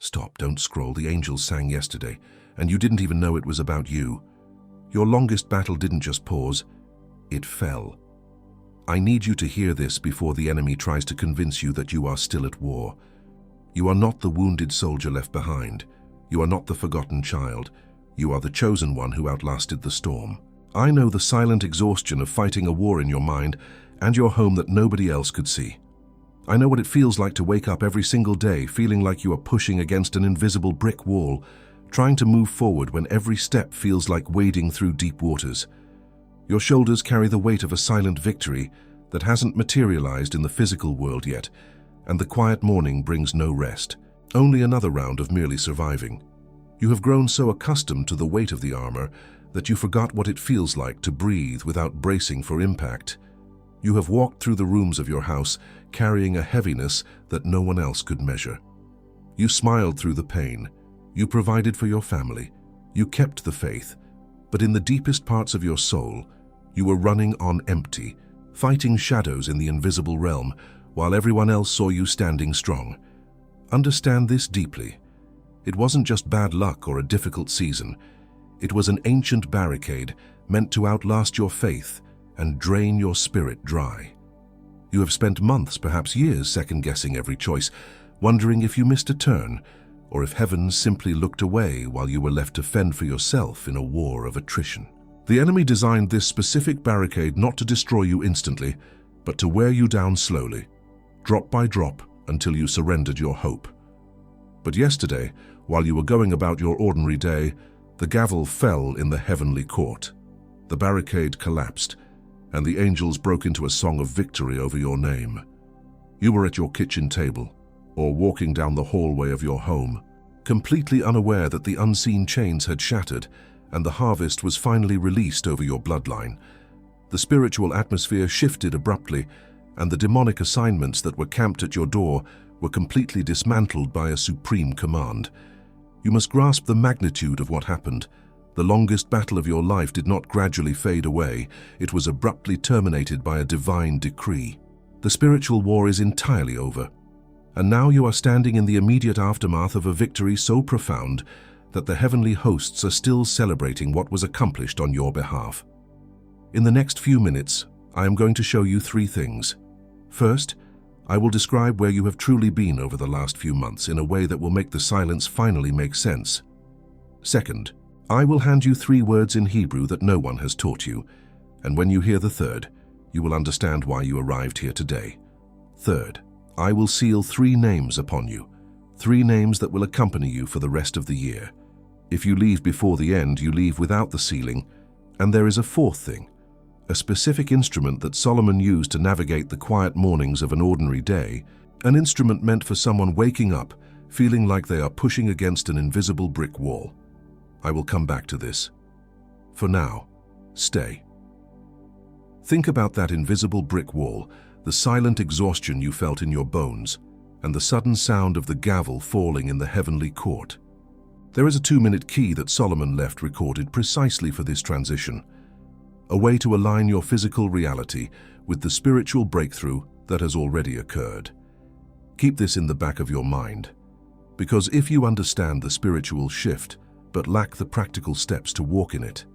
Stop, don't scroll. The angels sang yesterday, and you didn't even know it was about you. Your longest battle didn't just pause, it fell. I need you to hear this before the enemy tries to convince you that you are still at war. You are not the wounded soldier left behind. You are not the forgotten child. You are the chosen one who outlasted the storm. I know the silent exhaustion of fighting a war in your mind and your home that nobody else could see. I know what it feels like to wake up every single day feeling like you are pushing against an invisible brick wall, trying to move forward when every step feels like wading through deep waters. Your shoulders carry the weight of a silent victory that hasn't materialized in the physical world yet, and the quiet morning brings no rest, only another round of merely surviving. You have grown so accustomed to the weight of the armor that you forgot what it feels like to breathe without bracing for impact. You have walked through the rooms of your house carrying a heaviness that no one else could measure. You smiled through the pain. You provided for your family. You kept the faith. But in the deepest parts of your soul, you were running on empty, fighting shadows in the invisible realm, while everyone else saw you standing strong. Understand this deeply. It wasn't just bad luck or a difficult season. It was an ancient barricade meant to outlast your faith and drain your spirit dry. You have spent months, perhaps years, second-guessing every choice, wondering if you missed a turn, or if heaven simply looked away while you were left to fend for yourself in a war of attrition. The enemy designed this specific barricade not to destroy you instantly, but to wear you down slowly, drop by drop, until you surrendered your hope. But yesterday, while you were going about your ordinary day, the gavel fell in the heavenly court. The barricade collapsed, and the angels broke into a song of victory over your name. You were at your kitchen table, or walking down the hallway of your home, completely unaware that the unseen chains had shattered and the harvest was finally released over your bloodline. The spiritual atmosphere shifted abruptly, and the demonic assignments that were camped at your door were completely dismantled by a supreme command. You must grasp the magnitude of what happened. The longest battle of your life did not gradually fade away. It was abruptly terminated by a divine decree. The spiritual war is entirely over. And now you are standing in the immediate aftermath of a victory so profound that the heavenly hosts are still celebrating what was accomplished on your behalf. In the next few minutes, I am going to show you three things. First, I will describe where you have truly been over the last few months in a way that will make the silence finally make sense. Second, I will hand you three words in Hebrew that no one has taught you, and when you hear the third, you will understand why you arrived here today. Third, I will seal three names upon you, three names that will accompany you for the rest of the year. If you leave before the end, you leave without the sealing. And there is a fourth thing, a specific instrument that Solomon used to navigate the quiet mornings of an ordinary day, an instrument meant for someone waking up, feeling like they are pushing against an invisible brick wall. I will come back to this. For now, stay. Think about that invisible brick wall, the silent exhaustion you felt in your bones, and the sudden sound of the gavel falling in the heavenly court. There is a 2-minute key that Solomon left recorded precisely for this transition, a way to align your physical reality with the spiritual breakthrough that has already occurred. Keep this in the back of your mind, because if you understand the spiritual shift but lack the practical steps to walk in it,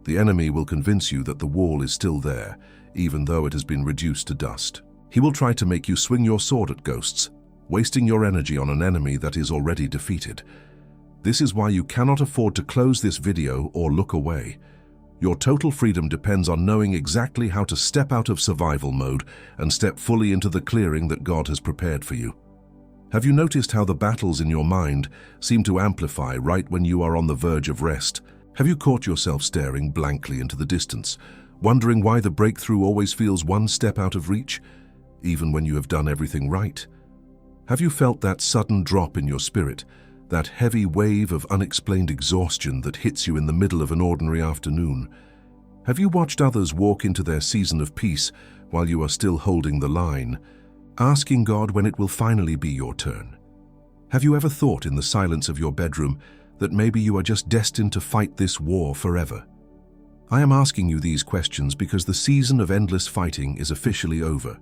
the enemy will convince you that the wall is still there, even though it has been reduced to dust. He will try to make you swing your sword at ghosts, wasting your energy on an enemy that is already defeated. This is why you cannot afford to close this video or look away. Your total freedom depends on knowing exactly how to step out of survival mode and step fully into the clearing that God has prepared for you. Have you noticed how the battles in your mind seem to amplify right when you are on the verge of rest? Have you caught yourself staring blankly into the distance, wondering why the breakthrough always feels one step out of reach, even when you have done everything right? Have you felt that sudden drop in your spirit, that heavy wave of unexplained exhaustion that hits you in the middle of an ordinary afternoon? Have you watched others walk into their season of peace while you are still holding the line, asking God when it will finally be your turn? Have you ever thought in the silence of your bedroom that maybe you are just destined to fight this war forever? I am asking you these questions because the season of endless fighting is officially over.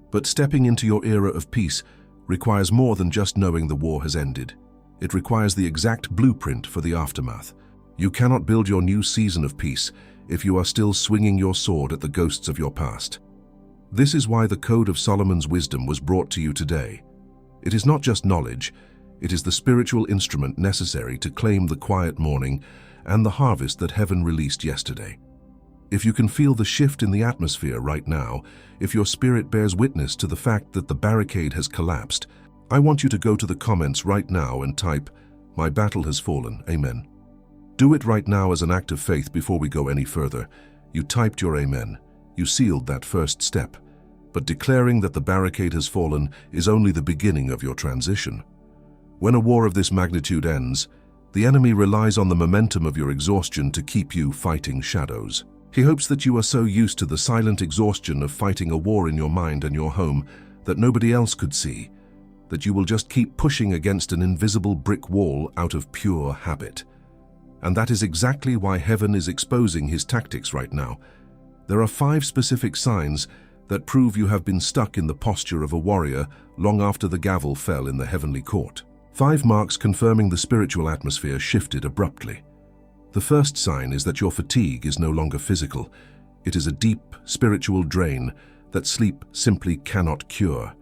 But stepping into your era of peace requires more than just knowing the war has ended. It requires the exact blueprint for the aftermath. You cannot build your new season of peace if you are still swinging your sword at the ghosts of your past. This is why the Code of Solomon's Wisdom was brought to you today. It is not just knowledge, it is the spiritual instrument necessary to claim the quiet morning and the harvest that heaven released yesterday. If you can feel the shift in the atmosphere right now, if your spirit bears witness to the fact that the barricade has collapsed, I want you to go to the comments right now and type, "My battle has fallen, amen." Do it right now as an act of faith before we go any further. You typed your amen. You sealed that first step. But declaring that the barricade has fallen is only the beginning of your transition. When a war of this magnitude ends, the enemy relies on the momentum of your exhaustion to keep you fighting shadows. He hopes that you are so used to the silent exhaustion of fighting a war in your mind and your home that nobody else could see, that you will just keep pushing against an invisible brick wall out of pure habit. And that is exactly why heaven is exposing his tactics right now. There are 5 specific signs that prove you have been stuck in the posture of a warrior long after the gavel fell in the heavenly court. 5 marks confirming the spiritual atmosphere shifted abruptly. The first sign is that your fatigue is no longer physical. It is a deep spiritual drain that sleep simply cannot cure.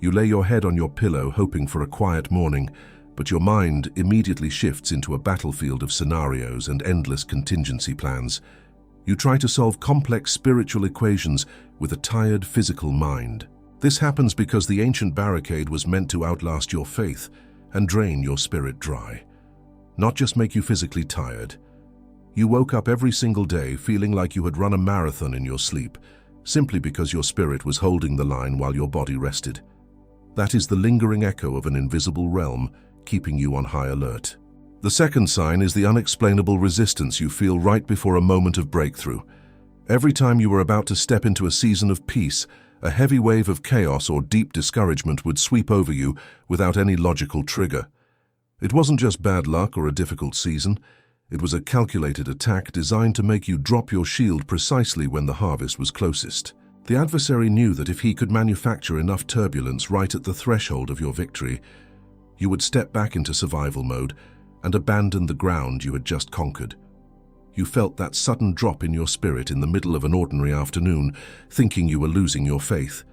You lay your head on your pillow hoping for a quiet morning, but your mind immediately shifts into a battlefield of scenarios and endless contingency plans. You try to solve complex spiritual equations with a tired physical mind. This happens because the ancient barricade was meant to outlast your faith and drain your spirit dry, not just make you physically tired. You woke up every single day feeling like you had run a marathon in your sleep, simply because your spirit was holding the line while your body rested. That is the lingering echo of an invisible realm, keeping you on high alert. The second sign is the unexplainable resistance you feel right before a moment of breakthrough. Every time you were about to step into a season of peace, a heavy wave of chaos or deep discouragement would sweep over you without any logical trigger. It wasn't just bad luck or a difficult season. It was a calculated attack designed to make you drop your shield precisely when the harvest was closest. The adversary knew that if he could manufacture enough turbulence right at the threshold of your victory, you would step back into survival mode and abandon the ground you had just conquered. You felt that sudden drop in your spirit in the middle of an ordinary afternoon, thinking you were losing your faith.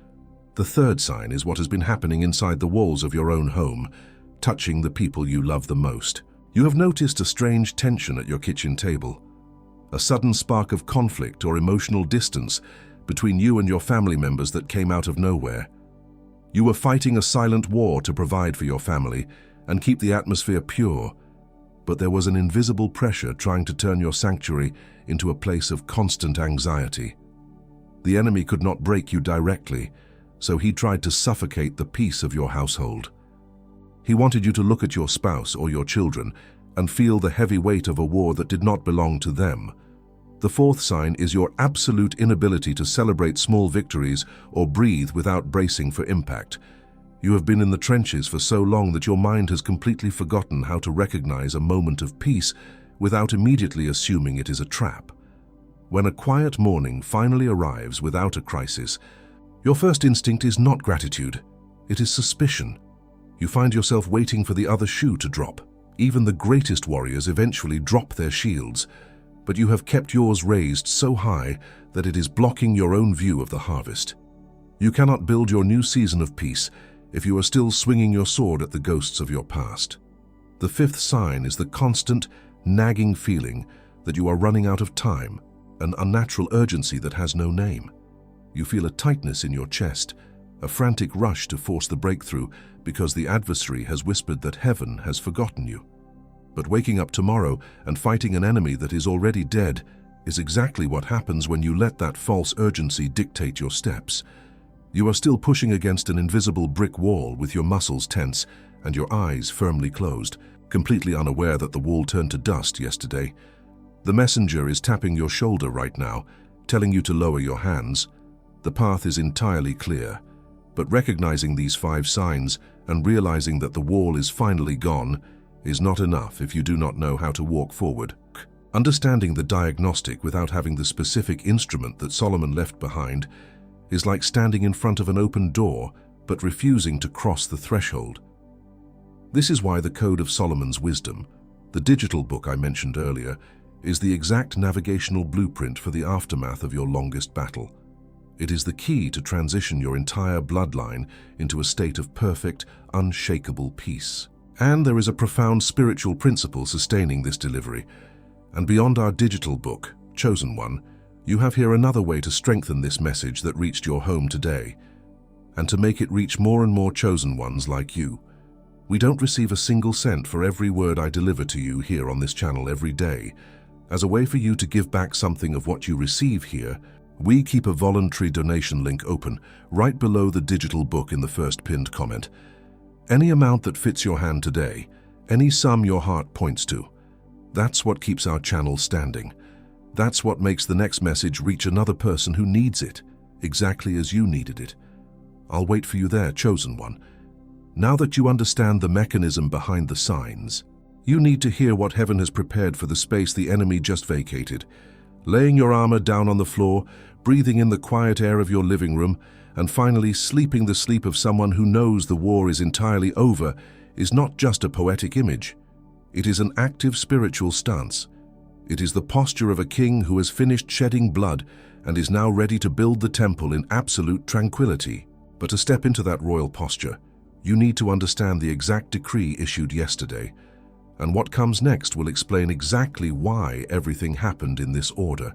The third sign is what has been happening inside the walls of your own home, touching the people you love the most. You have noticed a strange tension at your kitchen table, a sudden spark of conflict or emotional distance between you and your family members that came out of nowhere. You were fighting a silent war to provide for your family and keep the atmosphere pure, but there was an invisible pressure trying to turn your sanctuary into a place of constant anxiety. The enemy could not break you directly, so he tried to suffocate the peace of your household. He wanted you to look at your spouse or your children and feel the heavy weight of a war that did not belong to them. The fourth sign is your absolute inability to celebrate small victories or breathe without bracing for impact. You have been in the trenches for so long that your mind has completely forgotten how to recognize a moment of peace without immediately assuming it is a trap. When a quiet morning finally arrives without a crisis, your first instinct is not gratitude, it is suspicion. You find yourself waiting for the other shoe to drop. Even the greatest warriors eventually drop their shields, but you have kept yours raised so high that it is blocking your own view of the harvest. You cannot build your new season of peace if you are still swinging your sword at the ghosts of your past. The fifth sign is the constant, nagging feeling that you are running out of time, an unnatural urgency that has no name. You feel a tightness in your chest, a frantic rush to force the breakthrough because the adversary has whispered that heaven has forgotten you. But waking up tomorrow and fighting an enemy that is already dead is exactly what happens when you let that false urgency dictate your steps. You are still pushing against an invisible brick wall with your muscles tense and your eyes firmly closed, completely unaware that the wall turned to dust yesterday. The messenger is tapping your shoulder right now, telling you to lower your hands. The path is entirely clear, but recognizing these 5 signs and realizing that the wall is finally gone is not enough if you do not know how to walk forward. Understanding the diagnostic without having the specific instrument that Solomon left behind is like standing in front of an open door but refusing to cross the threshold. This is why the Code of Solomon's Wisdom, the digital book I mentioned earlier, is the exact navigational blueprint for the aftermath of your longest battle. It is the key to transition your entire bloodline into a state of perfect, unshakable peace. And there is a profound spiritual principle sustaining this delivery. And beyond our digital book, Chosen One, you have here another way to strengthen this message that reached your home today, and to make it reach more and more chosen ones like you. We don't receive a single cent for every word I deliver to you here on this channel every day. As a way for you to give back something of what you receive here, we keep a voluntary donation link open right below the digital book in the first pinned comment. Any amount that fits your hand today, any sum your heart points to, that's what keeps our channel standing. That's what makes the next message reach another person who needs it, exactly as you needed it. I'll wait for you there, Chosen One. Now that you understand the mechanism behind the signs, you need to hear what heaven has prepared for the space the enemy just vacated. Laying your armor down on the floor, breathing in the quiet air of your living room, and finally sleeping the sleep of someone who knows the war is entirely over is not just a poetic image. It is an active spiritual stance. It is the posture of a king who has finished shedding blood and is now ready to build the temple in absolute tranquility. But to step into that royal posture, you need to understand the exact decree issued yesterday, and what comes next will explain exactly why everything happened in this order.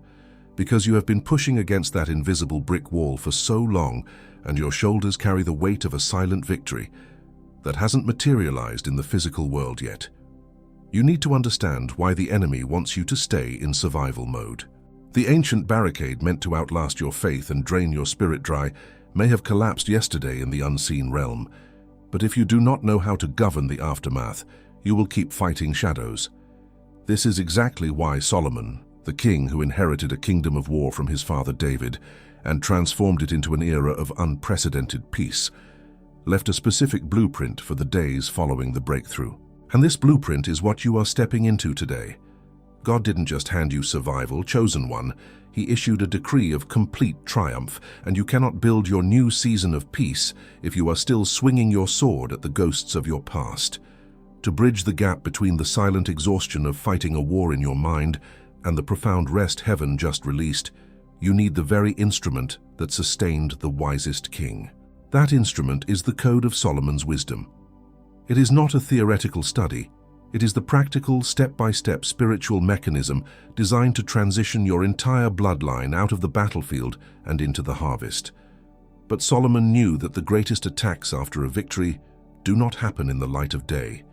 Because you have been pushing against that invisible brick wall for so long, and your shoulders carry the weight of a silent victory that hasn't materialized in the physical world yet. You need to understand why the enemy wants you to stay in survival mode. The ancient barricade meant to outlast your faith and drain your spirit dry may have collapsed yesterday in the unseen realm, but if you do not know how to govern the aftermath, you will keep fighting shadows. This is exactly why Solomon, the king who inherited a kingdom of war from his father David and transformed it into an era of unprecedented peace, left a specific blueprint for the days following the breakthrough. And this blueprint is what you are stepping into today. God didn't just hand you survival, Chosen One. He issued a decree of complete triumph, and you cannot build your new season of peace if you are still swinging your sword at the ghosts of your past. To bridge the gap between the silent exhaustion of fighting a war in your mind and the profound rest heaven just released, you need the very instrument that sustained the wisest king. That instrument is the Code of Solomon's Wisdom. It is not a theoretical study. It is the practical, step-by-step spiritual mechanism designed to transition your entire bloodline out of the battlefield and into the harvest. But Solomon knew that the greatest attacks after a victory do not happen in the light of day.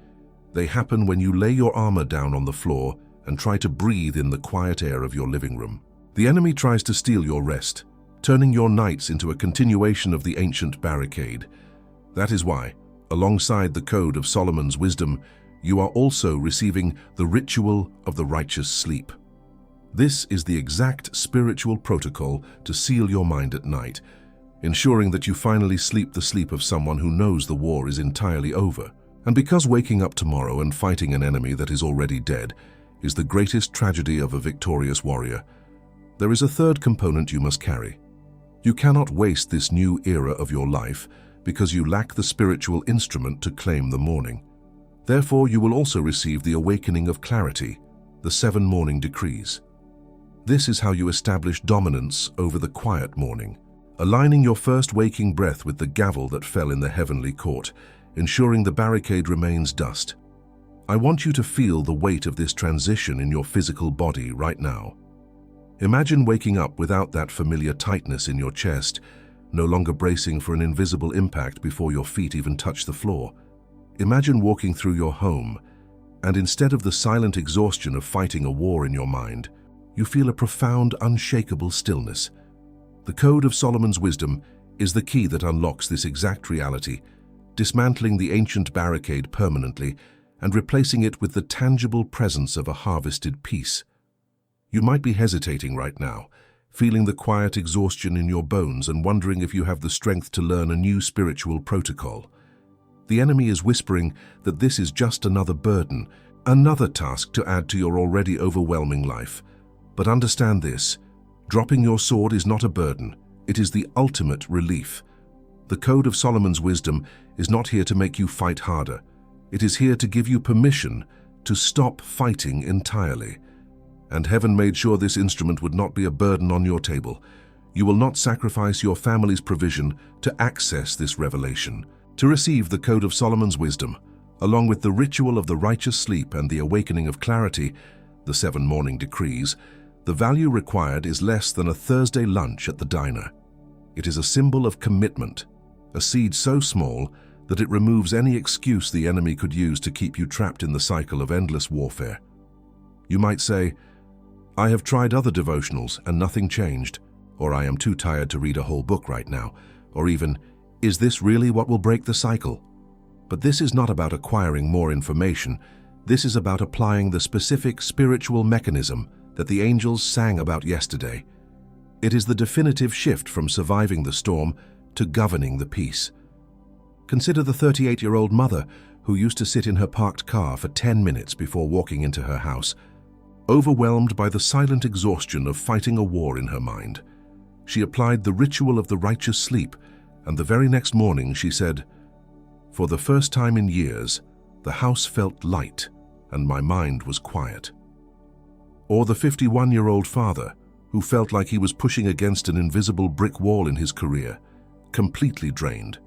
They happen when you lay your armor down on the floor and try to breathe in the quiet air of your living room. The enemy tries to steal your rest, turning your nights into a continuation of the ancient barricade. That is why, alongside the Code of Solomon's Wisdom, you are also receiving the ritual of the righteous sleep. This is the exact spiritual protocol to seal your mind at night, ensuring that you finally sleep the sleep of someone who knows the war is entirely over. And because waking up tomorrow and fighting an enemy that is already dead is the greatest tragedy of a victorious warrior, there is a third component you must carry. You cannot waste this new era of your life because you lack the spiritual instrument to claim the morning. Therefore, you will also receive the awakening of clarity, the 7 morning decrees. This is how you establish dominance over the quiet morning, aligning your first waking breath with the gavel that fell in the heavenly court, ensuring the barricade remains dust. I want you to feel the weight of this transition in your physical body right now. Imagine waking up without that familiar tightness in your chest, no longer bracing for an invisible impact before your feet even touch the floor. Imagine walking through your home, and instead of the silent exhaustion of fighting a war in your mind, you feel a profound, unshakable stillness. The Code of Solomon's Wisdom is the key that unlocks this exact reality, dismantling the ancient barricade permanently and replacing it with the tangible presence of a harvested peace. You might be hesitating right now, feeling the quiet exhaustion in your bones and wondering if you have the strength to learn a new spiritual protocol. The enemy is whispering that this is just another burden, another task to add to your already overwhelming life. But understand this, dropping your sword is not a burden, it is the ultimate relief. The Code of Solomon's Wisdom is not here to make you fight harder. It is here to give you permission to stop fighting entirely. And heaven made sure this instrument would not be a burden on your table. You will not sacrifice your family's provision to access this revelation. To receive the Code of Solomon's wisdom, along with the ritual of the righteous sleep and the awakening of clarity, the 7 morning decrees, the value required is less than a Thursday lunch at the diner. It is a symbol of commitment, a seed so small that it removes any excuse the enemy could use to keep you trapped in the cycle of endless warfare. You might say, I have tried other devotionals and nothing changed, or I am too tired to read a whole book right now, or even, is this really what will break the cycle? But this is not about acquiring more information. This is about applying the specific spiritual mechanism that the angels sang about yesterday. It is the definitive shift from surviving the storm to governing the peace. Consider the 38-year-old mother who used to sit in her parked car for 10 minutes before walking into her house, overwhelmed by the silent exhaustion of fighting a war in her mind. She applied the ritual of the righteous sleep, and the very next morning she said, "For the first time in years, the house felt light and my mind was quiet." Or the 51-year-old father who felt like he was pushing against an invisible brick wall in his career, completely drained.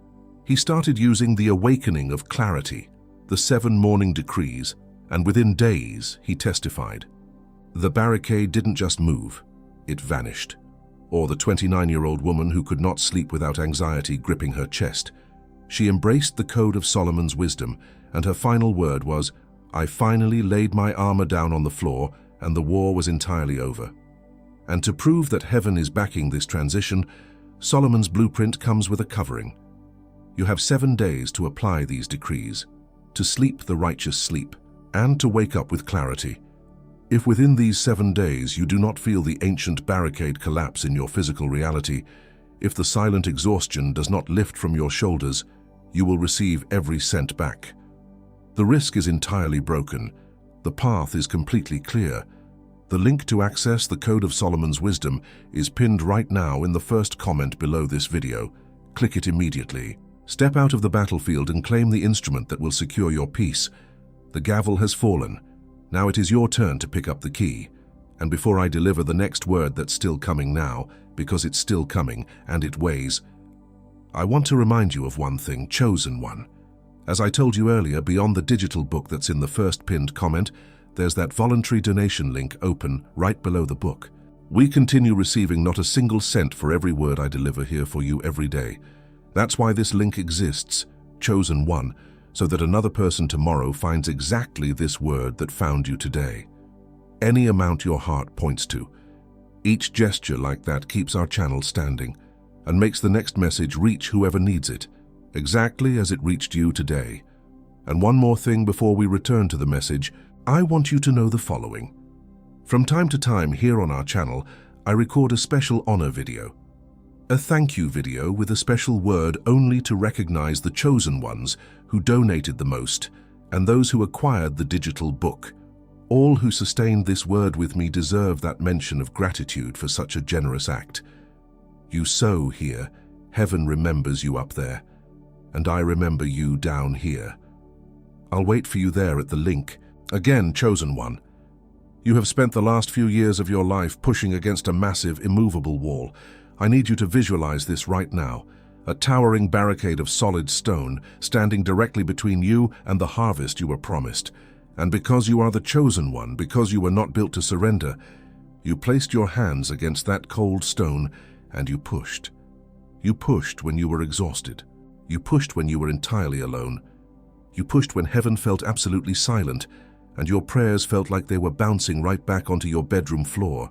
He started using the awakening of clarity, the 7 morning decrees, and within days he testified. The barricade didn't just move, it vanished. Or the 29-year-old woman who could not sleep without anxiety gripping her chest. She embraced the Code of Solomon's wisdom, and her final word was, "I finally laid my armor down on the floor and the war was entirely over." And to prove that heaven is backing this transition, Solomon's blueprint comes with a covering. You have 7 days to apply these decrees, to sleep the righteous sleep, and to wake up with clarity. If within these 7 days you do not feel the ancient barricade collapse in your physical reality, if the silent exhaustion does not lift from your shoulders, you will receive every cent back. The risk is entirely broken. The path is completely clear. The link to access the Code of Solomon's wisdom is pinned right now in the first comment below this video. Click it immediately. Step out of the battlefield and claim the instrument that will secure your peace. The gavel has fallen. Now it is your turn to pick up the key. And before I deliver the next word that's still coming now, because it's still coming and it weighs, I want to remind you of one thing, chosen one. As I told you earlier, beyond the digital book that's in the first pinned comment, there's that voluntary donation link open right below the book. We continue receiving not a single cent for every word I deliver here for you every day. That's why this link exists, chosen one, so that another person tomorrow finds exactly this word that found you today. Any amount your heart points to. Each gesture like that keeps our channel standing and makes the next message reach whoever needs it, exactly as it reached you today. And one more thing before we return to the message, I want you to know the following. From time to time here on our channel, I record a special honor video. A thank you video with a special word only to recognize the chosen ones who donated the most and those who acquired the digital book. All who sustained this word with me deserve that mention of gratitude for such a generous act. You sow here, heaven remembers you up there, and I remember you down here. I'll wait for you there at the link. Again, chosen one. You have spent the last few years of your life pushing against a massive, immovable wall. I need you to visualize this right now. A towering barricade of solid stone standing directly between you and the harvest you were promised. And because you are the chosen one, because you were not built to surrender, you placed your hands against that cold stone and you pushed. You pushed when you were exhausted. You pushed when you were entirely alone. You pushed when heaven felt absolutely silent and your prayers felt like they were bouncing right back onto your bedroom floor.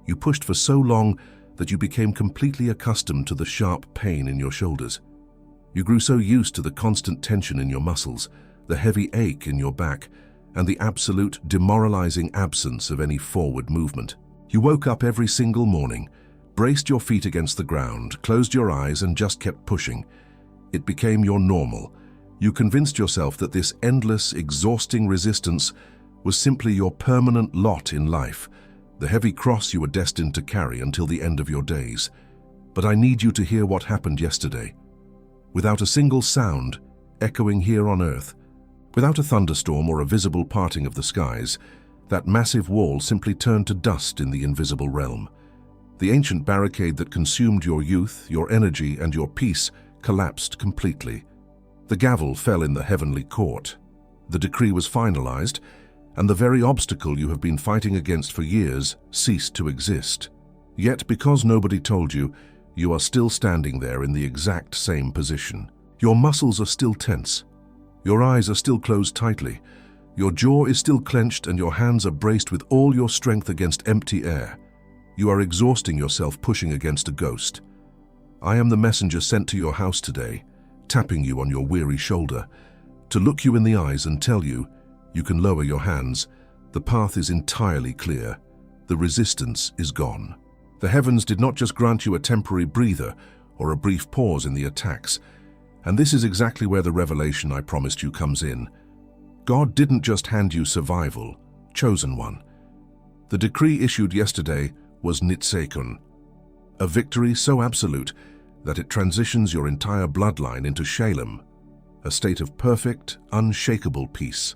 You pushed for so long that you became completely accustomed to the sharp pain in your shoulders. You grew so used to the constant tension in your muscles, the heavy ache in your back, and the absolute demoralizing absence of any forward movement. You woke up every single morning, braced your feet against the ground, closed your eyes, and just kept pushing. It became your normal. You convinced yourself that this endless, exhausting resistance was simply your permanent lot in life, the heavy cross you were destined to carry until the end of your days. But I need you to hear what happened yesterday. Without a single sound, echoing here on earth, Without a thunderstorm or a visible parting of the skies, that massive wall simply turned to dust in the invisible realm. The ancient barricade that consumed your youth, your energy, and your peace collapsed completely. The gavel fell in the heavenly court. The decree was finalized, and the very obstacle you have been fighting against for years ceased to exist. Yet, because nobody told you, you are still standing there in the exact same position. Your muscles are still tense. Your eyes are still closed tightly. Your jaw is still clenched and your hands are braced with all your strength against empty air. You are exhausting yourself pushing against a ghost. I am the messenger sent to your house today, tapping you on your weary shoulder, to look you in the eyes and tell you, you can lower your hands. The path is entirely clear. The resistance is gone. The heavens did not just grant you a temporary breather or a brief pause in the attacks, and this is exactly where the revelation I promised you comes in. God didn't just hand you survival, chosen one. The decree issued yesterday was Nitzekun, a victory so absolute that it transitions your entire bloodline into Shalem, a state of perfect, unshakable peace.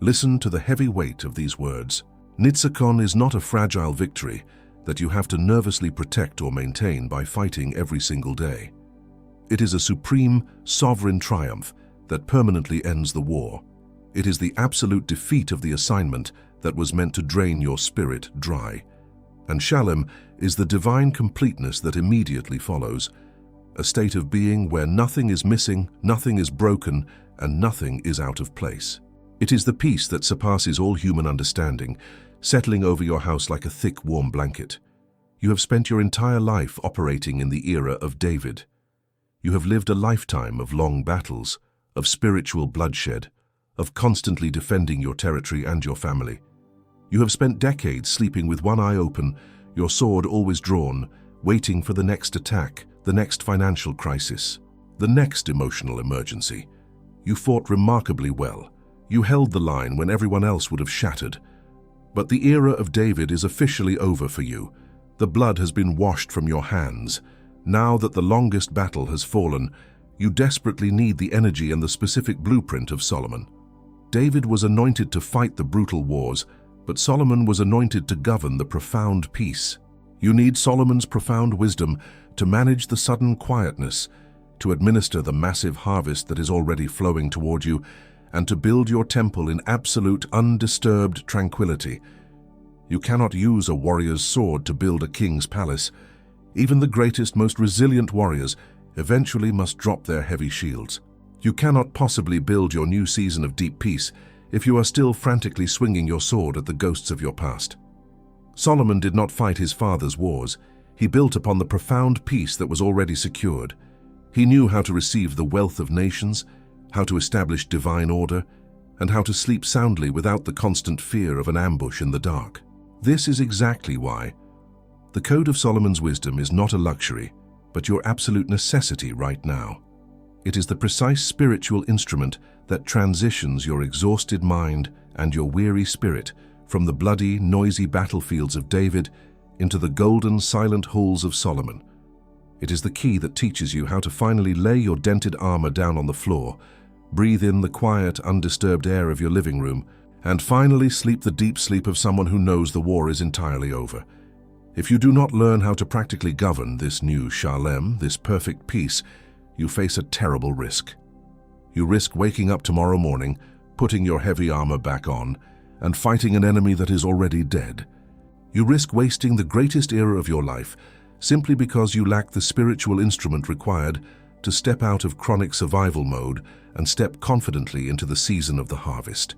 Listen to the heavy weight of these words. Nitzekun is not a fragile victory that you have to nervously protect or maintain by fighting every single day. It is a supreme, sovereign triumph that permanently ends the war. It is the absolute defeat of the assignment that was meant to drain your spirit dry. And Shalem is the divine completeness that immediately follows, a state of being where nothing is missing, nothing is broken, and nothing is out of place. It is the peace that surpasses all human understanding, settling over your house like a thick, warm blanket. You have spent your entire life operating in the era of David. You have lived a lifetime of long battles, of spiritual bloodshed, of constantly defending your territory and your family. You have spent decades sleeping with one eye open, your sword always drawn, waiting for the next attack, the next financial crisis, the next emotional emergency. You fought remarkably well. You held the line when everyone else would have shattered. But the era of David is officially over for you. The blood has been washed from your hands. Now that the longest battle has fallen, you desperately need the energy and the specific blueprint of Solomon. David was anointed to fight the brutal wars, but Solomon was anointed to govern the profound peace. You need Solomon's profound wisdom to manage the sudden quietness, to administer the massive harvest that is already flowing toward you, and to build your temple in absolute, undisturbed tranquility. You cannot use a warrior's sword to build a king's palace. Even the greatest, most resilient warriors eventually must drop their heavy shields. You cannot possibly build your new season of deep peace if you are still frantically swinging your sword at the ghosts of your past. Solomon did not fight his father's wars. He built upon the profound peace that was already secured. He knew how to receive the wealth of nations, how to establish divine order, and how to sleep soundly without the constant fear of an ambush in the dark. This is exactly why the Code of Solomon's wisdom is not a luxury, but your absolute necessity right now. It is the precise spiritual instrument that transitions your exhausted mind and your weary spirit from the bloody, noisy battlefields of David into the golden, silent halls of Solomon. It is the key that teaches you how to finally lay your dented armor down on the floor, breathe in the quiet, undisturbed air of your living room, and finally sleep the deep sleep of someone who knows the war is entirely over. If you do not learn how to practically govern this new Shalem, this perfect peace, you face a terrible risk. You risk waking up tomorrow morning, putting your heavy armor back on, and fighting an enemy that is already dead. You risk wasting the greatest era of your life simply because you lack the spiritual instrument required to step out of chronic survival mode and step confidently into the season of the harvest.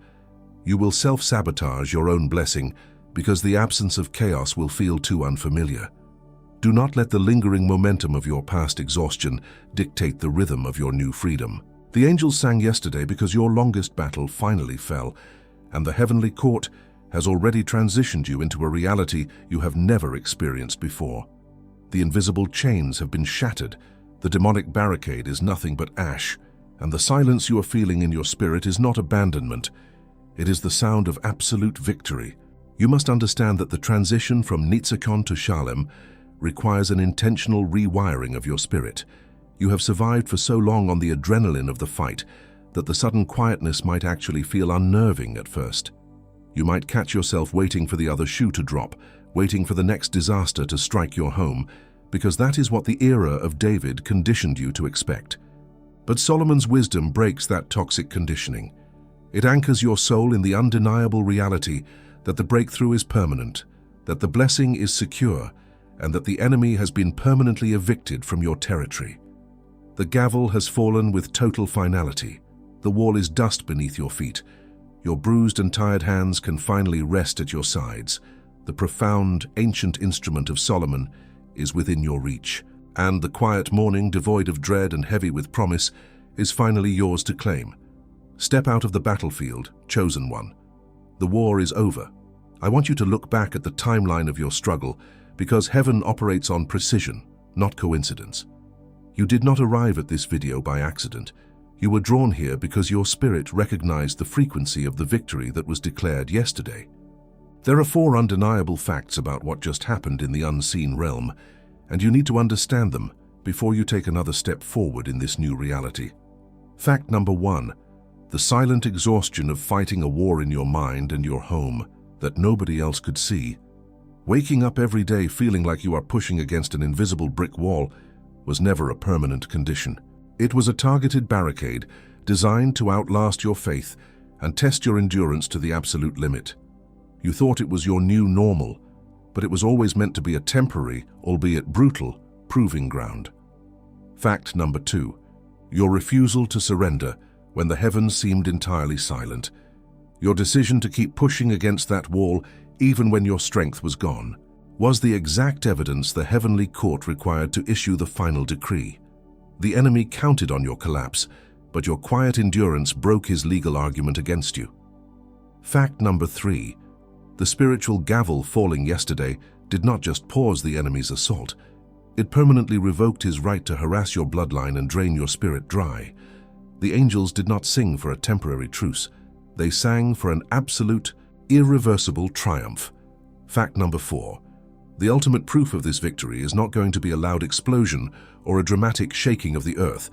You will self-sabotage your own blessing because the absence of chaos will feel too unfamiliar. Do not let the lingering momentum of your past exhaustion dictate the rhythm of your new freedom. The angels sang yesterday because your longest battle finally fell, and the heavenly court has already transitioned you into a reality you have never experienced before. The invisible chains have been shattered, the demonic barricade is nothing but ash, and the silence you are feeling in your spirit is not abandonment. It is the sound of absolute victory. You must understand that the transition from Nitzekon to Shalem requires an intentional rewiring of your spirit. You have survived for so long on the adrenaline of the fight that the sudden quietness might actually feel unnerving at first. You might catch yourself waiting for the other shoe to drop, waiting for the next disaster to strike your home, because that is what the era of David conditioned you to expect. But Solomon's wisdom breaks that toxic conditioning. It anchors your soul in the undeniable reality that the breakthrough is permanent, that the blessing is secure, and that the enemy has been permanently evicted from your territory. The gavel has fallen with total finality. The wall is dust beneath your feet. Your bruised and tired hands can finally rest at your sides. The profound, ancient instrument of Solomon is within your reach, and the quiet morning, devoid of dread and heavy with promise, is finally yours to claim. Step out of the battlefield, chosen one. The war is over. I want you to look back at the timeline of your struggle, because heaven operates on precision, not coincidence. You did not arrive at this video by accident. You were drawn here because your spirit recognized the frequency of the victory that was declared yesterday. There are 4 undeniable facts about what just happened in the unseen realm, and you need to understand them before you take another step forward in this new reality. Fact number 1. The silent exhaustion of fighting a war in your mind and your home that nobody else could see. Waking up every day feeling like you are pushing against an invisible brick wall was never a permanent condition. It was a targeted barricade designed to outlast your faith and test your endurance to the absolute limit. You thought it was your new normal, but it was always meant to be a temporary, albeit brutal, proving ground. Fact number 2. Your refusal to surrender when the heavens seemed entirely silent. Your decision to keep pushing against that wall even when your strength was gone was the exact evidence the heavenly court required to issue the final decree. The enemy counted on your collapse, but your quiet endurance broke his legal argument against you. Fact number 3. The spiritual gavel falling yesterday did not just pause the enemy's assault. It permanently revoked his right to harass your bloodline and drain your spirit dry. The angels did not sing for a temporary truce. They sang for an absolute, irreversible triumph. Fact number 4. The ultimate proof of this victory is not going to be a loud explosion or a dramatic shaking of the earth,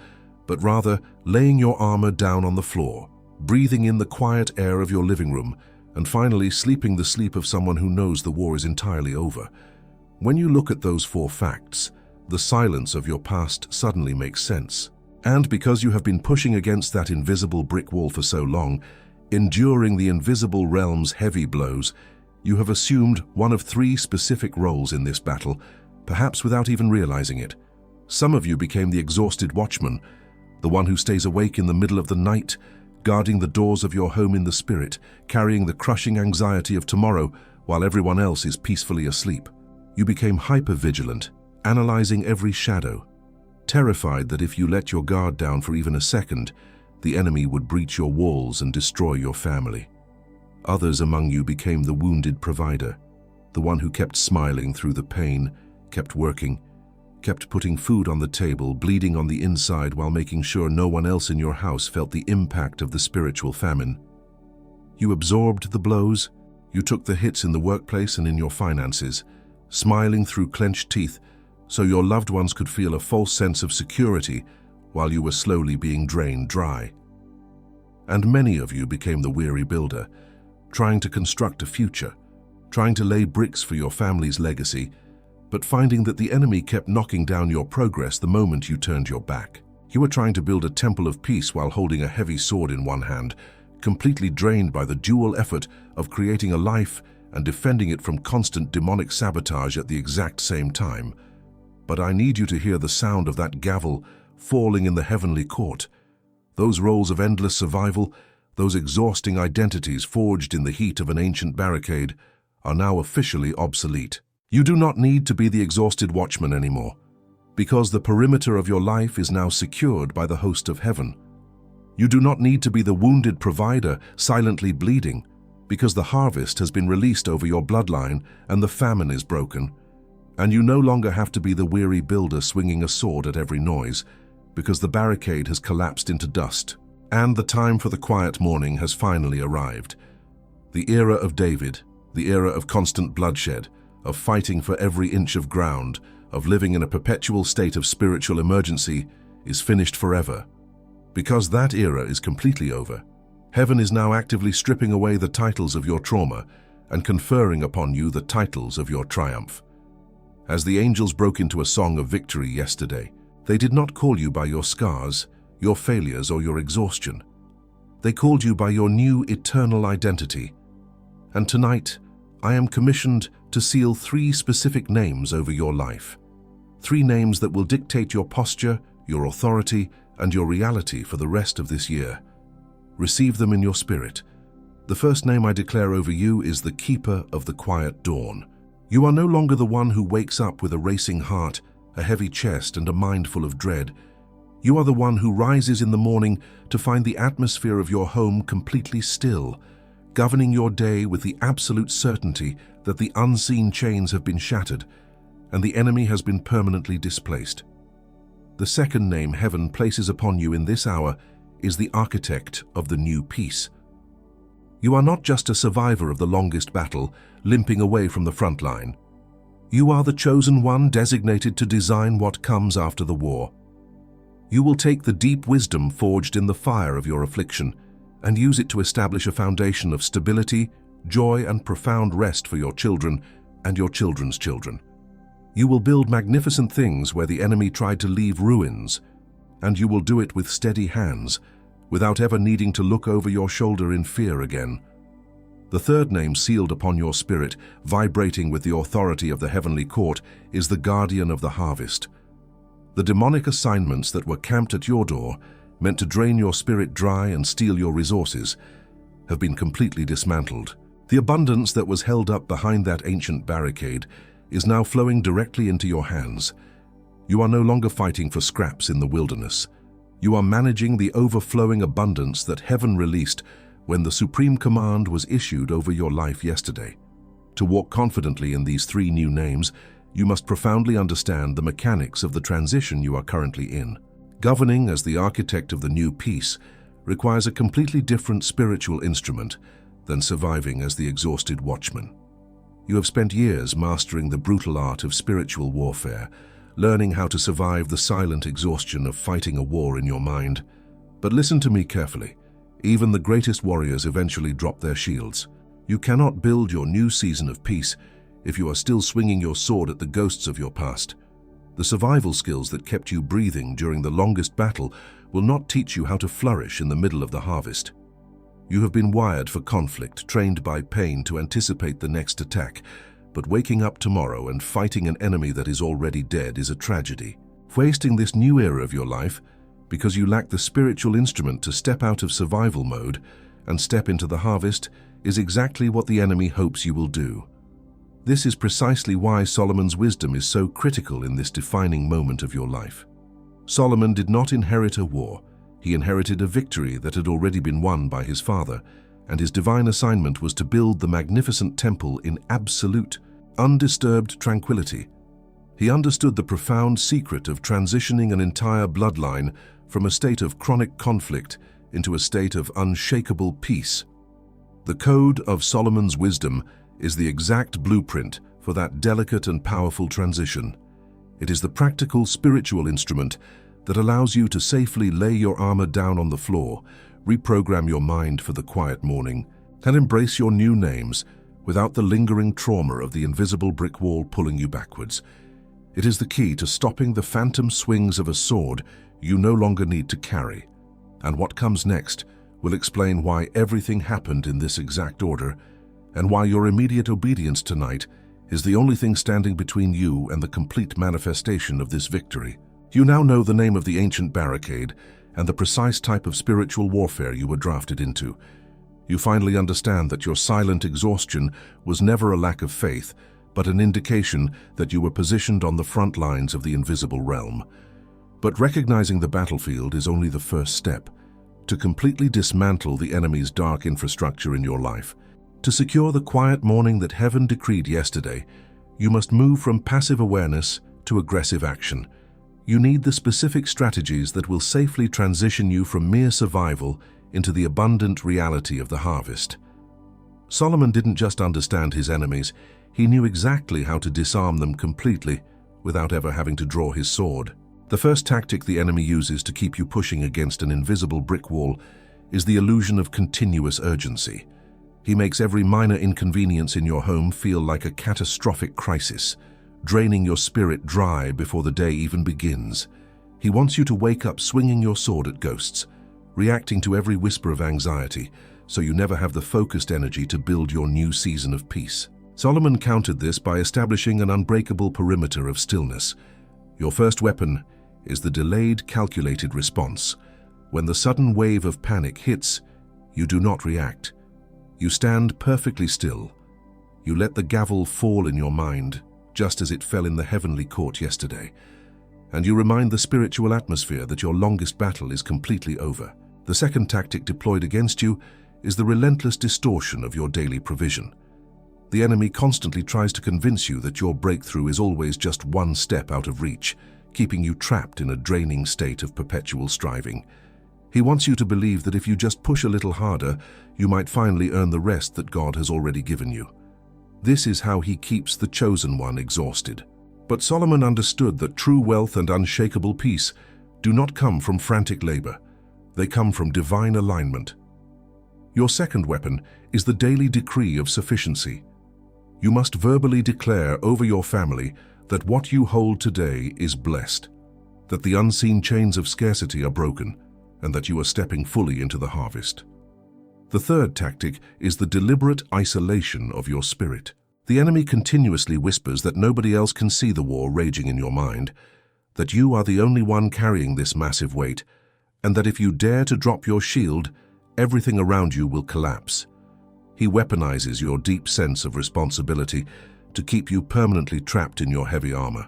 but rather laying your armor down on the floor, breathing in the quiet air of your living room, and finally sleeping the sleep of someone who knows the war is entirely over. When you look at those 4 facts, the silence of your past suddenly makes sense. And because you have been pushing against that invisible brick wall for so long, enduring the invisible realm's heavy blows, you have assumed one of 3 specific roles in this battle, perhaps without even realizing it. Some of you became the exhausted watchman, the one who stays awake in the middle of the night, guarding the doors of your home in the spirit, carrying the crushing anxiety of tomorrow while everyone else is peacefully asleep. You became hyper-vigilant, analyzing every shadow, terrified that if you let your guard down for even a second, the enemy would breach your walls and destroy your family. Others among you became the wounded provider, the one who kept smiling through the pain, kept working, kept putting food on the table, bleeding on the inside while making sure no one else in your house felt the impact of the spiritual famine. You absorbed the blows, you took the hits in the workplace and in your finances, smiling through clenched teeth so your loved ones could feel a false sense of security while you were slowly being drained dry. And many of you became the weary builder, trying to construct a future, trying to lay bricks for your family's legacy, but finding that the enemy kept knocking down your progress the moment you turned your back. You were trying to build a temple of peace while holding a heavy sword in one hand, completely drained by the dual effort of creating a life and defending it from constant demonic sabotage at the exact same time. But I need you to hear the sound of that gavel falling in the heavenly court. Those roles of endless survival, those exhausting identities forged in the heat of an ancient barricade, are now officially obsolete. You do not need to be the exhausted watchman anymore, because the perimeter of your life is now secured by the host of heaven. You do not need to be the wounded provider silently bleeding, because the harvest has been released over your bloodline and the famine is broken. And you no longer have to be the weary builder swinging a sword at every noise, because the barricade has collapsed into dust. And the time for the quiet morning has finally arrived. The era of David, the era of constant bloodshed, of fighting for every inch of ground, of living in a perpetual state of spiritual emergency, is finished forever. Because that era is completely over, heaven is now actively stripping away the titles of your trauma and conferring upon you the titles of your triumph. As the angels broke into a song of victory yesterday, they did not call you by your scars, your failures, or your exhaustion. They called you by your new eternal identity. And tonight, I am commissioned to seal 3 specific names over your life. 3 names that will dictate your posture, your authority, and your reality for the rest of this year. Receive them in your spirit. The first name I declare over you is the Keeper of the Quiet Dawn. You are no longer the one who wakes up with a racing heart, a heavy chest, and a mind full of dread. You are the one who rises in the morning to find the atmosphere of your home completely still, governing your day with the absolute certainty that the unseen chains have been shattered and the enemy has been permanently displaced. The second name heaven places upon you in this hour is the Architect of the New Peace. You are not just a survivor of the longest battle, limping away from the front line. You are the chosen one designated to design what comes after the war. You will take the deep wisdom forged in the fire of your affliction and use it to establish a foundation of stability, joy, and profound rest for your children and your children's children. You will build magnificent things where the enemy tried to leave ruins, and you will do it with steady hands, without ever needing to look over your shoulder in fear again. The third name sealed upon your spirit, vibrating with the authority of the heavenly court, is the Guardian of the Harvest. The demonic assignments that were camped at your door, meant to drain your spirit dry and steal your resources, have been completely dismantled. The abundance that was held up behind that ancient barricade is now flowing directly into your hands. You are no longer fighting for scraps in the wilderness. You are managing the overflowing abundance that heaven released when the supreme command was issued over your life yesterday. To walk confidently in these 3 new names, you must profoundly understand the mechanics of the transition you are currently in. Governing as the architect of the new peace requires a completely different spiritual instrument than surviving as the exhausted watchman. You have spent years mastering the brutal art of spiritual warfare, learning how to survive the silent exhaustion of fighting a war in your mind. But listen to me carefully. Even the greatest warriors eventually drop their shields. You cannot build your new season of peace if you are still swinging your sword at the ghosts of your past. The survival skills that kept you breathing during the longest battle will not teach you how to flourish in the middle of the harvest. You have been wired for conflict, trained by pain to anticipate the next attack, but waking up tomorrow and fighting an enemy that is already dead is a tragedy. Wasting this new era of your life because you lack the spiritual instrument to step out of survival mode and step into the harvest is exactly what the enemy hopes you will do. This is precisely why Solomon's wisdom is so critical in this defining moment of your life. Solomon did not inherit a war. He inherited a victory that had already been won by his father, and his divine assignment was to build the magnificent temple in absolute, undisturbed tranquility. He understood the profound secret of transitioning an entire bloodline from a state of chronic conflict into a state of unshakable peace. The code of Solomon's wisdom is the exact blueprint for that delicate and powerful transition. It is the practical spiritual instrument that allows you to safely lay your armor down on the floor, reprogram your mind for the quiet morning, and embrace your new names without the lingering trauma of the invisible brick wall pulling you backwards. It is the key to stopping the phantom swings of a sword you no longer need to carry. And what comes next will explain why everything happened in this exact order, and why your immediate obedience tonight is the only thing standing between you and the complete manifestation of this victory. You now know the name of the ancient barricade and the precise type of spiritual warfare you were drafted into. You finally understand that your silent exhaustion was never a lack of faith, but an indication that you were positioned on the front lines of the invisible realm. But recognizing the battlefield is only the first step. To completely dismantle the enemy's dark infrastructure in your life, to secure the quiet morning that heaven decreed yesterday, you must move from passive awareness to aggressive action. You need the specific strategies that will safely transition you from mere survival into the abundant reality of the harvest. Solomon didn't just understand his enemies, he knew exactly how to disarm them completely without ever having to draw his sword. The first tactic the enemy uses to keep you pushing against an invisible brick wall is the illusion of continuous urgency. He makes every minor inconvenience in your home feel like a catastrophic crisis, draining your spirit dry before the day even begins. He wants you to wake up swinging your sword at ghosts, reacting to every whisper of anxiety, so you never have the focused energy to build your new season of peace. Solomon countered this by establishing an unbreakable perimeter of stillness. Your first weapon is the delayed, calculated response. When the sudden wave of panic hits, you do not react. You stand perfectly still. You let the gavel fall in your mind, just as it fell in the heavenly court yesterday. And you remind the spiritual atmosphere that your longest battle is completely over. The second tactic deployed against you is the relentless distortion of your daily provision. The enemy constantly tries to convince you that your breakthrough is always just one step out of reach, keeping you trapped in a draining state of perpetual striving. He wants you to believe that if you just push a little harder, you might finally earn the rest that God has already given you. This is how he keeps the chosen one exhausted. But Solomon understood that true wealth and unshakable peace do not come from frantic labor. They come from divine alignment. Your second weapon is the daily decree of sufficiency. You must verbally declare over your family that what you hold today is blessed, that the unseen chains of scarcity are broken, and that you are stepping fully into the harvest. The third tactic is the deliberate isolation of your spirit. The enemy continuously whispers that nobody else can see the war raging in your mind, that you are the only one carrying this massive weight, and that if you dare to drop your shield, everything around you will collapse. He weaponizes your deep sense of responsibility to keep you permanently trapped in your heavy armor.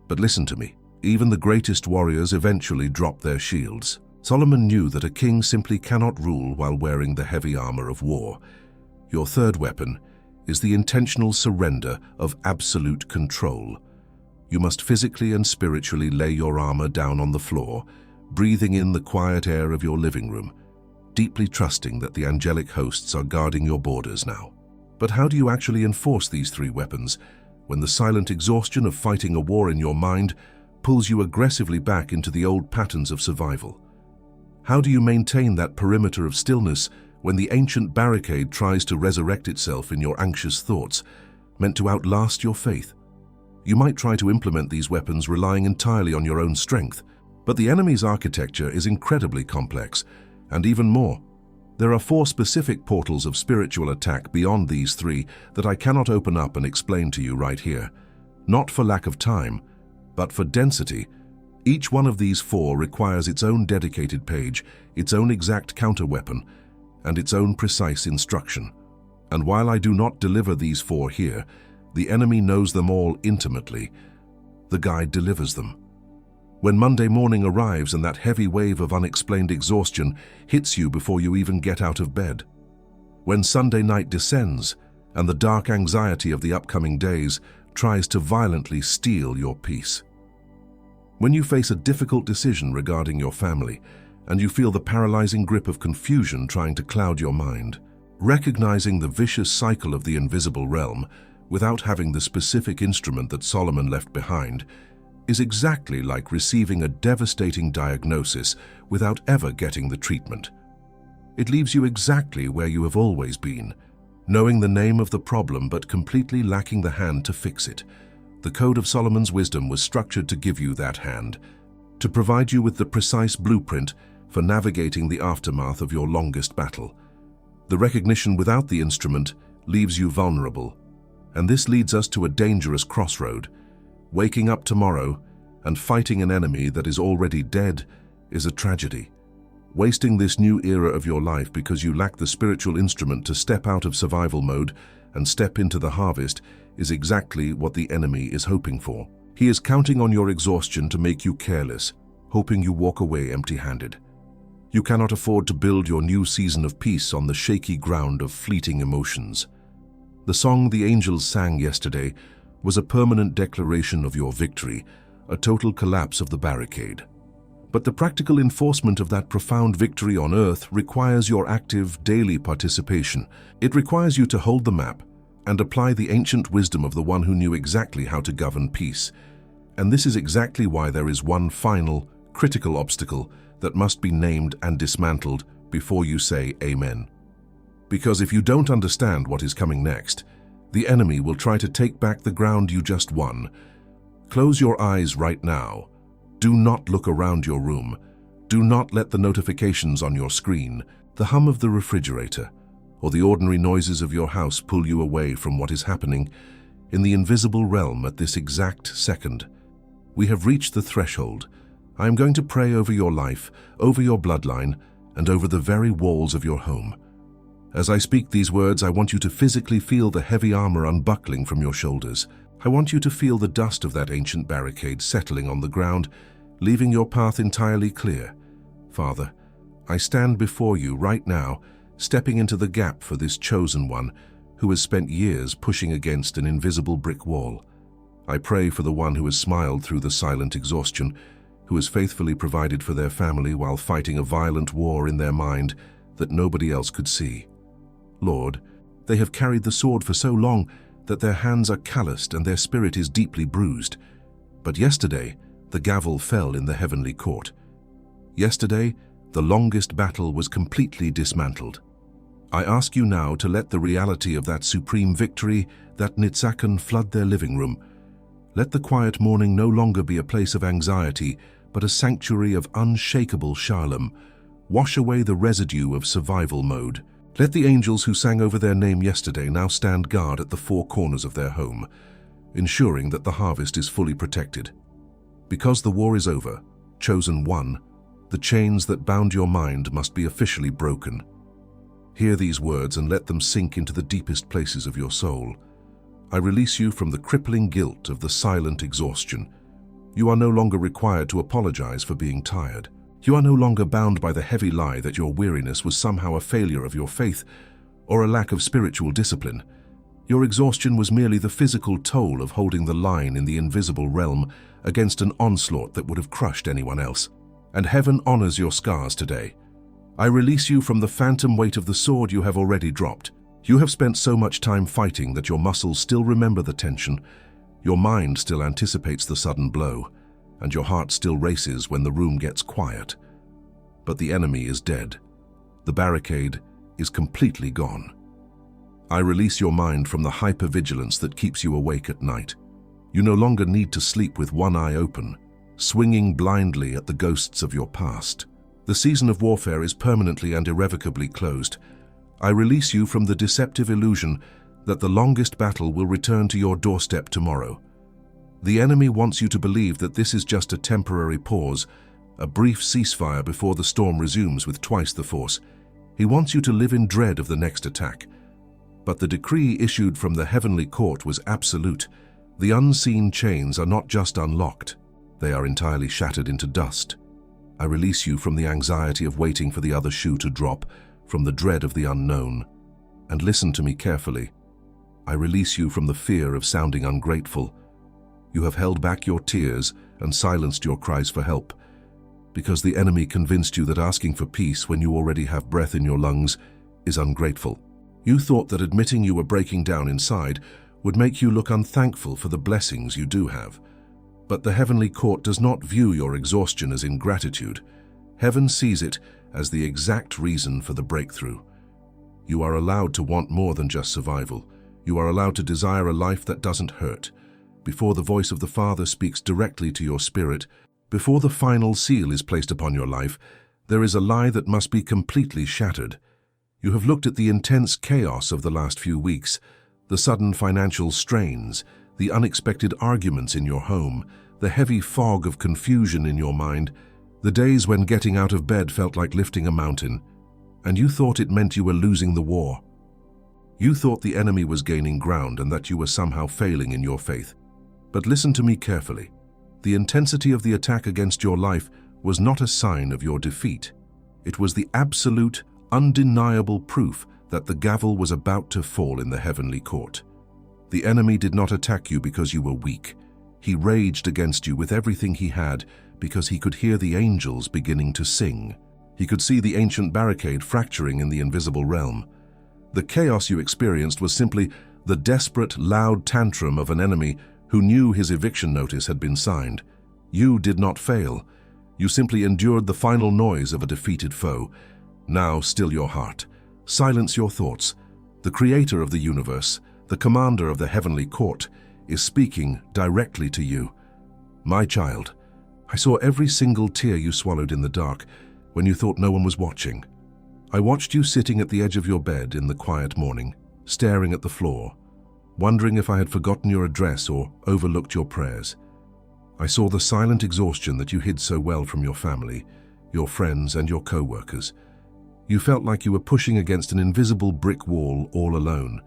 But listen to me, even the greatest warriors eventually drop their shields. Solomon knew that a king simply cannot rule while wearing the heavy armor of war. Your third weapon is the intentional surrender of absolute control. You must physically and spiritually lay your armor down on the floor, breathing in the quiet air of your living room, deeply trusting that the angelic hosts are guarding your borders now. But how do you actually enforce these three weapons when the silent exhaustion of fighting a war in your mind pulls you aggressively back into the old patterns of survival? How do you maintain that perimeter of stillness when the ancient barricade tries to resurrect itself in your anxious thoughts, meant to outlast your faith? You might try to implement these weapons relying entirely on your own strength, but the enemy's architecture is incredibly complex, and even more. There are 4 specific portals of spiritual attack beyond these 3 that I cannot open up and explain to you right here. Not for lack of time, but for density. Each one of these 4 requires its own dedicated page, its own exact counterweapon, and its own precise instruction. And while I do not deliver these 4 here, the enemy knows them all intimately. The guide delivers them. When Monday morning arrives and that heavy wave of unexplained exhaustion hits you before you even get out of bed. When Sunday night descends and the dark anxiety of the upcoming days tries to violently steal your peace. When you face a difficult decision regarding your family and you feel the paralyzing grip of confusion trying to cloud your mind, recognizing the vicious cycle of the invisible realm without having the specific instrument that Solomon left behind is exactly like receiving a devastating diagnosis without ever getting the treatment. It leaves you exactly where you have always been, knowing the name of the problem but completely lacking the hand to fix it. The Code of Solomon's wisdom was structured to give you that hand, to provide you with the precise blueprint for navigating the aftermath of your longest battle. The recognition without the instrument leaves you vulnerable, and this leads us to a dangerous crossroad. Waking up tomorrow and fighting an enemy that is already dead is a tragedy. Wasting this new era of your life because you lack the spiritual instrument to step out of survival mode and step into the harvest is exactly what the enemy is hoping for. He is counting on your exhaustion to make you careless, hoping you walk away empty-handed. You cannot afford to build your new season of peace on the shaky ground of fleeting emotions. The song the angels sang yesterday was a permanent declaration of your victory, a total collapse of the barricade. But the practical enforcement of that profound victory on earth requires your active, daily participation. It requires you to hold the map and apply the ancient wisdom of the one who knew exactly how to govern peace. And this is exactly why there is one final, critical obstacle that must be named and dismantled before you say Amen. Because if you don't understand what is coming next, the enemy will try to take back the ground you just won. Close your eyes right now. Do not look around your room. Do not let the notifications on your screen, the hum of the refrigerator, or the ordinary noises of your house pull you away from what is happening in the invisible realm at this exact second. We have reached the threshold. I am going to pray over your life, over your bloodline, and over the very walls of your home. As I speak these words, I want you to physically feel the heavy armor unbuckling from your shoulders. I want you to feel the dust of that ancient barricade settling on the ground, leaving your path entirely clear. Father, I stand before you right now, stepping into the gap for this chosen one who has spent years pushing against an invisible brick wall. I pray for the one who has smiled through the silent exhaustion, who has faithfully provided for their family while fighting a violent war in their mind that nobody else could see. Lord, they have carried the sword for so long that their hands are calloused and their spirit is deeply bruised. But yesterday, the gavel fell in the heavenly court. Yesterday, the longest battle was completely dismantled. I ask you now to let the reality of that supreme victory, that Nitzakan, flood their living room. Let the quiet morning no longer be a place of anxiety, but a sanctuary of unshakable shalom. Wash away the residue of survival mode. Let the angels who sang over their name yesterday now stand guard at the four corners of their home, ensuring that the harvest is fully protected. Because the war is over, chosen one, the chains that bound your mind must be officially broken. Hear these words and let them sink into the deepest places of your soul. I release you from the crippling guilt of the silent exhaustion. You are no longer required to apologize for being tired. You are no longer bound by the heavy lie that your weariness was somehow a failure of your faith or a lack of spiritual discipline. Your exhaustion was merely the physical toll of holding the line in the invisible realm against an onslaught that would have crushed anyone else. And heaven honors your scars today. I release you from the phantom weight of the sword you have already dropped. You have spent so much time fighting that your muscles still remember the tension, your mind still anticipates the sudden blow, and your heart still races when the room gets quiet. But the enemy is dead. The barricade is completely gone. I release your mind from the hypervigilance that keeps you awake at night. You no longer need to sleep with one eye open, swinging blindly at the ghosts of your past. The season of warfare is permanently and irrevocably closed. I release you from the deceptive illusion that the longest battle will return to your doorstep tomorrow. The enemy wants you to believe that this is just a temporary pause, a brief ceasefire before the storm resumes with twice the force. He wants you to live in dread of the next attack. But the decree issued from the heavenly court was absolute. The unseen chains are not just unlocked, they are entirely shattered into dust. I release you from the anxiety of waiting for the other shoe to drop, from the dread of the unknown. And listen to me carefully. I release you from the fear of sounding ungrateful. You have held back your tears and silenced your cries for help, because the enemy convinced you that asking for peace when you already have breath in your lungs is ungrateful. You thought that admitting you were breaking down inside would make you look unthankful for the blessings you do have. But the heavenly court does not view your exhaustion as ingratitude. Heaven sees it as the exact reason for the breakthrough. You are allowed to want more than just survival. You are allowed to desire a life that doesn't hurt. Before the voice of the Father speaks directly to your spirit, before the final seal is placed upon your life, there is a lie that must be completely shattered. You have looked at the intense chaos of the last few weeks, the sudden financial strains, the unexpected arguments in your home, the heavy fog of confusion in your mind, the days when getting out of bed felt like lifting a mountain, and you thought it meant you were losing the war. You thought the enemy was gaining ground and that you were somehow failing in your faith. But listen to me carefully. The intensity of the attack against your life was not a sign of your defeat. It was the absolute, undeniable proof that the gavel was about to fall in the heavenly court. The enemy did not attack you because you were weak. He raged against you with everything he had because he could hear the angels beginning to sing. He could see the ancient barricade fracturing in the invisible realm. The chaos you experienced was simply the desperate, loud tantrum of an enemy who knew his eviction notice had been signed. You did not fail. You simply endured the final noise of a defeated foe. Now still your heart. Silence your thoughts. The creator of the universe, the commander of the heavenly court, is speaking directly to you. My child, I saw every single tear you swallowed in the dark when you thought no one was watching. I watched you sitting at the edge of your bed in the quiet morning, staring at the floor, wondering if I had forgotten your address or overlooked your prayers. I saw the silent exhaustion that you hid so well from your family, your friends, and your co-workers. You felt like you were pushing against an invisible brick wall all alone,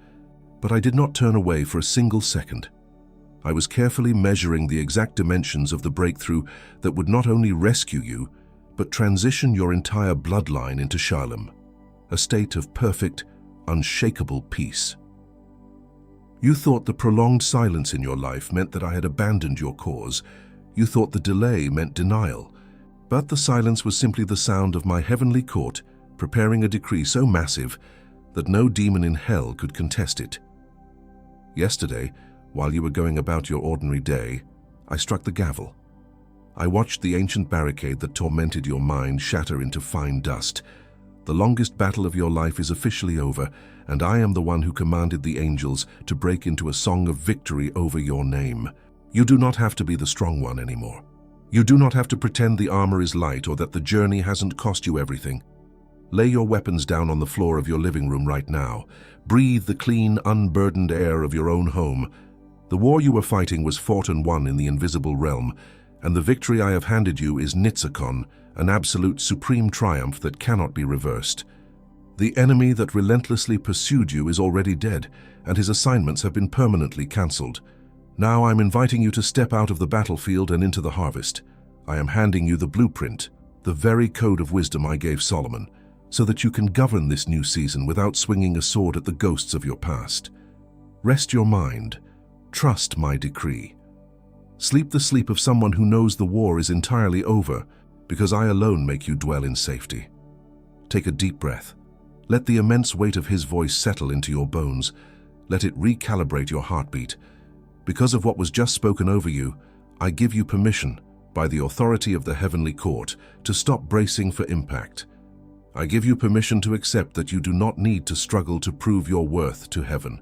but I did not turn away for a single second. I was carefully measuring the exact dimensions of the breakthrough that would not only rescue you, but transition your entire bloodline into Shalom, a state of perfect, unshakable peace. You thought the prolonged silence in your life meant that I had abandoned your cause. You thought the delay meant denial. But the silence was simply the sound of my heavenly court preparing a decree so massive that no demon in hell could contest it. Yesterday, while you were going about your ordinary day, I struck the gavel. I watched the ancient barricade that tormented your mind shatter into fine dust. The longest battle of your life is officially over, and I am the one who commanded the angels to break into a song of victory over your name. You do not have to be the strong one anymore. You do not have to pretend the armor is light or that the journey hasn't cost you everything. Lay your weapons down on the floor of your living room right now. Breathe the clean, unburdened air of your own home. The war you were fighting was fought and won in the invisible realm, and the victory I have handed you is Nitzakon, an absolute supreme triumph that cannot be reversed. The enemy that relentlessly pursued you is already dead, and his assignments have been permanently cancelled. Now I'm inviting you to step out of the battlefield and into the harvest. I am handing you the blueprint, the very code of wisdom I gave Solomon, so that you can govern this new season without swinging a sword at the ghosts of your past. Rest your mind. Trust my decree. Sleep the sleep of someone who knows the war is entirely over, because I alone make you dwell in safety. Take a deep breath. Let the immense weight of his voice settle into your bones. Let it recalibrate your heartbeat. Because of what was just spoken over you, I give you permission, by the authority of the heavenly court, to stop bracing for impact. I give you permission to accept that you do not need to struggle to prove your worth to heaven.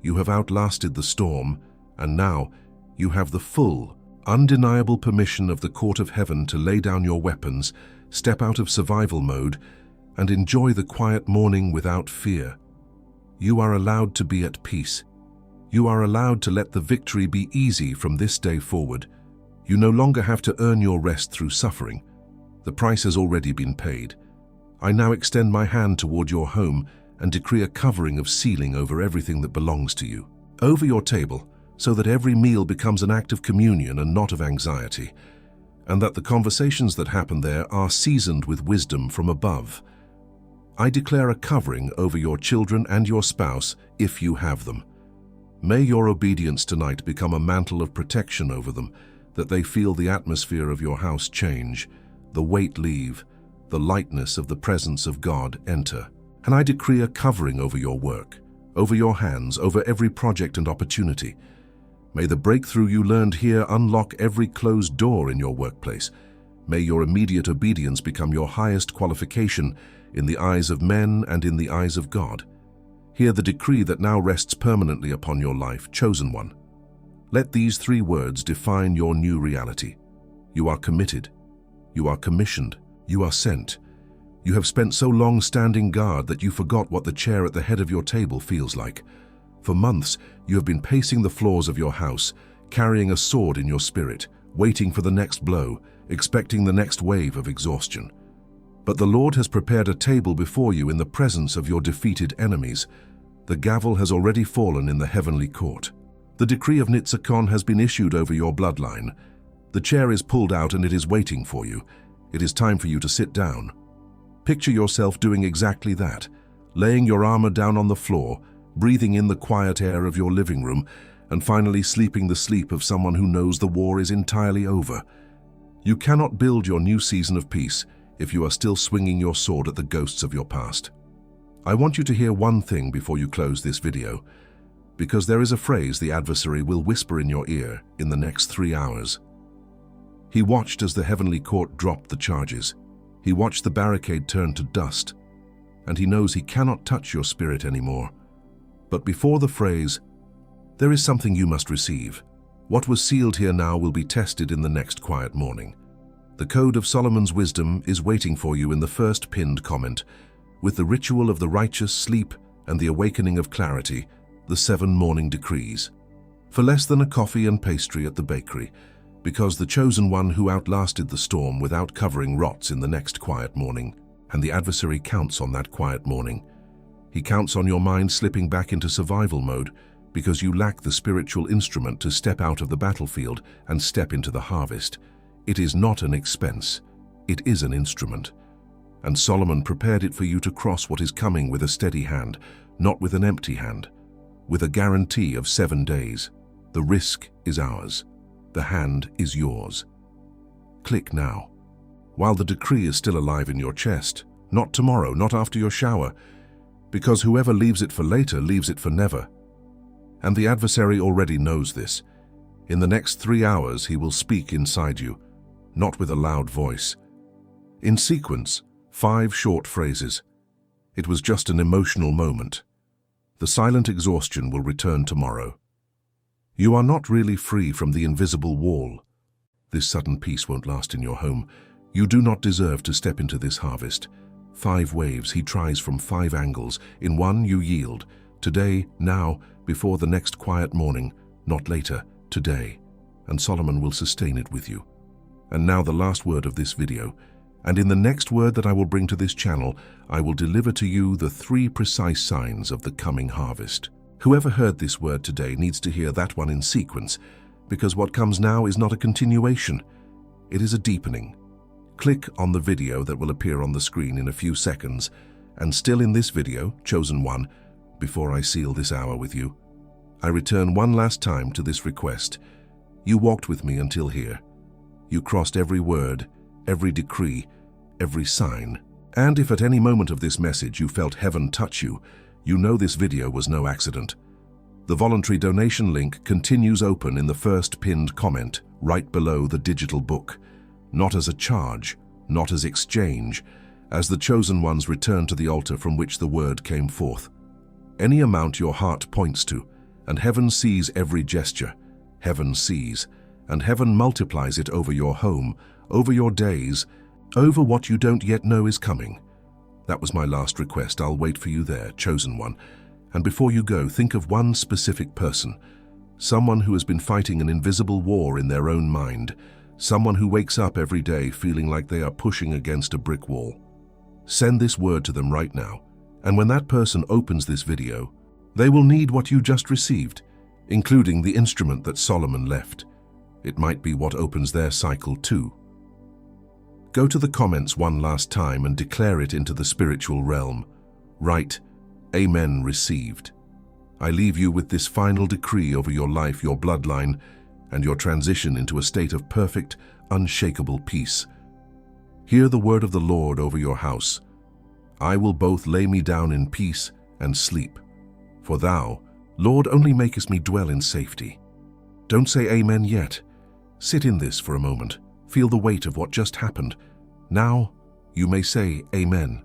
You have outlasted the storm, and now you have the full, undeniable permission of the court of heaven to lay down your weapons, step out of survival mode, and enjoy the quiet morning without fear. You are allowed to be at peace. You are allowed to let the victory be easy from this day forward. You no longer have to earn your rest through suffering. The price has already been paid. I now extend my hand toward your home and decree a covering of sealing over everything that belongs to you, over your table, so that every meal becomes an act of communion and not of anxiety, and that the conversations that happen there are seasoned with wisdom from above. I declare a covering over your children and your spouse, if you have them. May your obedience tonight become a mantle of protection over them, that they feel the atmosphere of your house change, the weight leave, the lightness of the presence of God enter. And I decree a covering over your work, over your hands, over every project and opportunity. May the breakthrough you learned here unlock every closed door in your workplace. May your immediate obedience become your highest qualification in the eyes of men and in the eyes of God. Hear the decree that now rests permanently upon your life, chosen one. Let these 3 words define your new reality. You are committed. You are commissioned. You are sent. You have spent so long standing guard that you forgot what the chair at the head of your table feels like. For months, you have been pacing the floors of your house, carrying a sword in your spirit, waiting for the next blow, expecting the next wave of exhaustion. But the Lord has prepared a table before you in the presence of your defeated enemies. The gavel has already fallen in the heavenly court. The decree of Nitzakon has been issued over your bloodline. The chair is pulled out and it is waiting for you. It is time for you to sit down. Picture yourself doing exactly that, laying your armor down on the floor, breathing in the quiet air of your living room, and finally sleeping the sleep of someone who knows the war is entirely over. You cannot build your new season of peace if you are still swinging your sword at the ghosts of your past. I want you to hear one thing before you close this video. because there is a phrase the adversary will whisper in your ear in the next 3 hours. He watched as the heavenly court dropped the charges. He watched the barricade turn to dust, and he knows he cannot touch your spirit anymore. But before the phrase, there is something you must receive. What was sealed here now will be tested in the next quiet morning. The code of Solomon's wisdom is waiting for you in the first pinned comment, with the ritual of the righteous sleep and the awakening of clarity, the 7 morning decrees. For less than a coffee and pastry at the bakery, because the chosen one who outlasted the storm without covering rots in the next quiet morning, and the adversary counts on that quiet morning. He counts on your mind slipping back into survival mode because you lack the spiritual instrument to step out of the battlefield and step into the harvest. It is not an expense, it is an instrument. And Solomon prepared it for you to cross what is coming with a steady hand, not with an empty hand, with a guarantee of 7 days. The risk is ours. The hand is yours. Click now. While the decree is still alive in your chest, not tomorrow, not after your shower, because whoever leaves it for later leaves it for never. And the adversary already knows this. In the next 3 hours he will speak inside you, not with a loud voice. In sequence, 5 short phrases. It was just an emotional moment. The silent exhaustion will return tomorrow. You are not really free from the invisible wall. This sudden peace won't last in your home. You do not deserve to step into this harvest. 5 waves he tries from 5 angles. In one you yield. Today, now, before the next quiet morning, not later, today. And Solomon will sustain it with you. And now the last word of this video. And in the next word that I will bring to this channel, I will deliver to you the 3 precise signs of the coming harvest. Whoever heard this word today needs to hear that one in sequence, because what comes now is not a continuation, it is a deepening. Click on the video that will appear on the screen in a few seconds, and still in this video, chosen one, before I seal this hour with you, I return one last time to this request. You walked with me until here. You crossed every word, every decree, every sign. And if at any moment of this message you felt heaven touch you, you know this video was no accident. The voluntary donation link continues open in the first pinned comment, right below the digital book. Not as a charge, not as exchange, as the chosen ones return to the altar from which the word came forth. Any amount your heart points to, and heaven sees every gesture. Heaven sees, and heaven multiplies it over your home, over your days, over what you don't yet know is coming. That was my last request. I'll wait for you there, chosen one. And before you go, think of one specific person. Someone who has been fighting an invisible war in their own mind. Someone who wakes up every day feeling like they are pushing against a brick wall. Send this word to them right now. And when that person opens this video, they will need what you just received, including the instrument that Solomon left. It might be what opens their cycle too. Go to the comments one last time and declare it into the spiritual realm. Write, Amen received. I leave you with this final decree over your life, your bloodline, and your transition into a state of perfect, unshakable peace. Hear the word of the Lord over your house. I will both lay me down in peace and sleep. For thou, Lord, only makest me dwell in safety. Don't say amen yet. Sit in this for a moment. Feel the weight of what just happened. Now you may say amen.